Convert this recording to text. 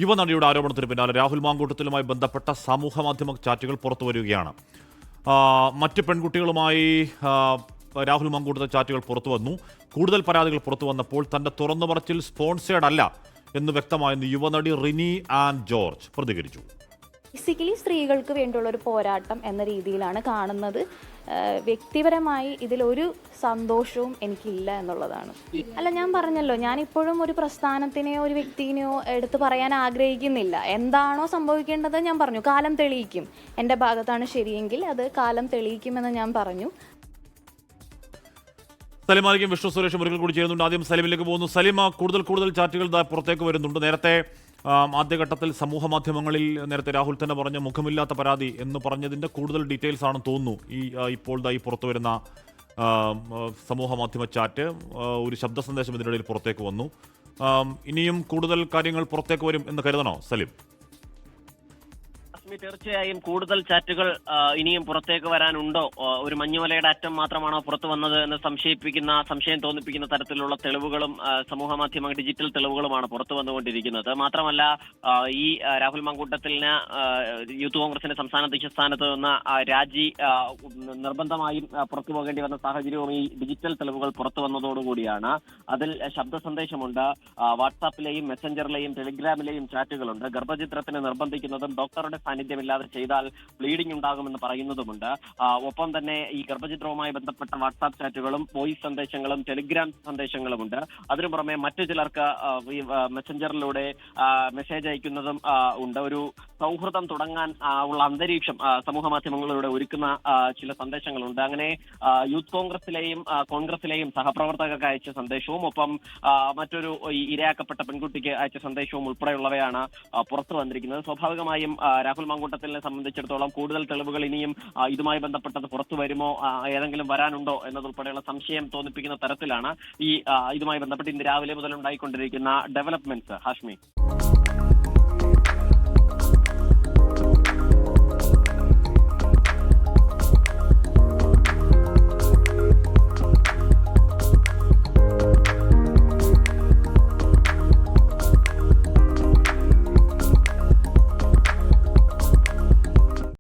യുവനടിയുടെ ആരോപണത്തിന് പിന്നാലെ രാഹുൽ മാങ്കൂട്ടത്തിലുമായി ബന്ധപ്പെട്ട സമൂഹമാധ്യമ ചാറ്റുകൾ പുറത്തു വരികയാണ്. മറ്റ് പെൺകുട്ടികളുമായി രാഹുൽ മാങ്കൂട്ടത്തെ ചാറ്റുകൾ പുറത്തു വന്നു. കൂടുതൽ പരാതികൾ പുറത്തു വന്നപ്പോൾ തന്റെ തുറന്നുപറച്ചിൽ സ്പോൺസേഡ് അല്ല എന്ന് വ്യക്തമായെന്ന് യുവനടി റിനി ആൻഡ് ജോർജ് പ്രതികരിച്ചു. ബേസിക്കലി സ്ത്രീകൾക്ക് വേണ്ടിയുള്ള ഒരു പോരാട്ടം എന്ന രീതിയിലാണ് കാണുന്നത്. വ്യക്തിപരമായി ഇതിലൊരു സന്തോഷവും എനിക്കില്ല എന്നുള്ളതാണ്. അല്ല, ഞാൻ പറഞ്ഞല്ലോ, ഞാനിപ്പോഴും ഒരു പ്രസ്ഥാനത്തിനെയോ ഒരു വ്യക്തിനെയോ എടുത്ത് പറയാൻ ആഗ്രഹിക്കുന്നില്ല. എന്താണോ സംഭവിക്കേണ്ടത് ഞാൻ പറഞ്ഞു. കാലം തെളിയിക്കും. എൻ്റെ ഭാഗത്താണ് ശരിയെങ്കിൽ അത് കാലം തെളിയിക്കുമെന്ന് ഞാൻ പറഞ്ഞു. സലിമാലിക്കും വിഷ്ണു സുരേഷും ഒരിക്കൽ കൂടി ചേരുന്നുണ്ട്. ആദ്യം സലിമിലേക്ക് പോകുന്നു. സലിമ, കൂടുതൽ ചാറ്റുകൾ പുറത്തേക്ക് വരുന്നുണ്ട്. നേരത്തെ ആദ്യഘട്ടത്തിൽ സമൂഹ മാധ്യമങ്ങളിൽ നേരത്തെ രാഹുൽ തന്നെ പറഞ്ഞ മുഖമില്ലാത്ത പരാതി എന്ന് പറഞ്ഞതിൻ്റെ കൂടുതൽ ഡീറ്റെയിൽസ് ആണെന്ന് തോന്നുന്നു ഇപ്പോൾ പുറത്തു വരുന്ന സമൂഹ മാധ്യമ ചാറ്റ്. ഒരു ശബ്ദ സന്ദേശം ഇതിനിടയിൽ പുറത്തേക്ക് വന്നു. ഇനിയും കൂടുതൽ കാര്യങ്ങൾ പുറത്തേക്ക് വരും എന്ന് കരുതണോ സലിം? തീർച്ചയായും കൂടുതൽ ചാറ്റുകൾ ഇനിയും പുറത്തേക്ക് വരാനുണ്ടോ? ഒരു മഞ്ഞുമലയുടെ അറ്റം മാത്രമാണോ പുറത്തു വന്നത് എന്ന് സംശയം തോന്നിപ്പിക്കുന്ന തരത്തിലുള്ള തെളിവുകളും സമൂഹ മാധ്യമ ഡിജിറ്റൽ തെളിവുകളുമാണ് പുറത്തു വന്നുകൊണ്ടിരിക്കുന്നത്. മാത്രമല്ല, ഈ രാഹുൽ മാങ്കൂട്ടത്തിന് യൂത്ത് കോൺഗ്രസിന്റെ സംസ്ഥാന അധ്യക്ഷ സ്ഥാനത്ത് നിന്ന് രാജി നിർബന്ധമായും പുറത്തു പോകേണ്ടി വന്ന സാഹചര്യവും ഈ ഡിജിറ്റൽ തെളിവുകൾ പുറത്തു വന്നതോടുകൂടിയാണ്. അതിൽ ശബ്ദ സന്ദേശമുണ്ട്, വാട്സാപ്പിലെയും മെസ്സഞ്ചറിലെയും ടെലിഗ്രാമിലെയും ചാറ്റുകളുണ്ട്. ഗർഭചിത്രത്തിന് നിർബന്ധിക്കുന്നതും ഡോക്ടറുടെ സാന്നിധ്യമില്ലാതെ ചെയ്താൽ ബ്ലീഡിംഗ് ഉണ്ടാകുമെന്ന് പറയുന്നതുമുണ്ട്. ഒപ്പം തന്നെ ഈ ഗർഭചിത്രവുമായി ബന്ധപ്പെട്ട വാട്സാപ്പ് ചാറ്റുകളും വോയിസ് സന്ദേശങ്ങളും ടെലിഗ്രാം സന്ദേശങ്ങളുമുണ്ട്. അതിനു പുറമെ മറ്റു ചിലർക്ക് ഈ മെസ്സഞ്ചറിലൂടെ മെസ്സേജ് അയക്കുന്നതും ഉണ്ട്. ഒരു സൗഹൃദം തുടങ്ങാൻ ഉള്ള അന്തരീക്ഷം സമൂഹ മാധ്യമങ്ങളിലൂടെ ഒരുക്കുന്ന ചില സന്ദേശങ്ങളുണ്ട്. അങ്ങനെ യൂത്ത് കോൺഗ്രസിലെയും സഹപ്രവർത്തകർക്ക് അയച്ച സന്ദേശവും ഒപ്പം മറ്റൊരു ഇരയാക്കപ്പെട്ട പെൺകുട്ടിക്ക് അയച്ച സന്ദേശവും ഉൾപ്പെടെയുള്ളവയാണ് പുറത്തു വന്നിരിക്കുന്നത്. സ്വാഭാവികമായും രാഹുൽ മാങ്കൂട്ടത്തിനെ സംബന്ധിച്ചിടത്തോളം കൂടുതൽ തെളിവുകൾ ഇനിയും ഇതുമായി ബന്ധപ്പെട്ടത് പുറത്തു വരുമോ, ഏതെങ്കിലും വരാനുണ്ടോ എന്നതുൾപ്പെടെയുള്ള സംശയം തോന്നിപ്പിക്കുന്ന തരത്തിലാണ് ഇതുമായി ബന്ധപ്പെട്ട് ഇന്ന് രാവിലെ മുതൽ ഉണ്ടായിക്കൊണ്ടിരിക്കുന്ന ഡെവലപ്മെന്റ്സ്. ഹാഷ്മി.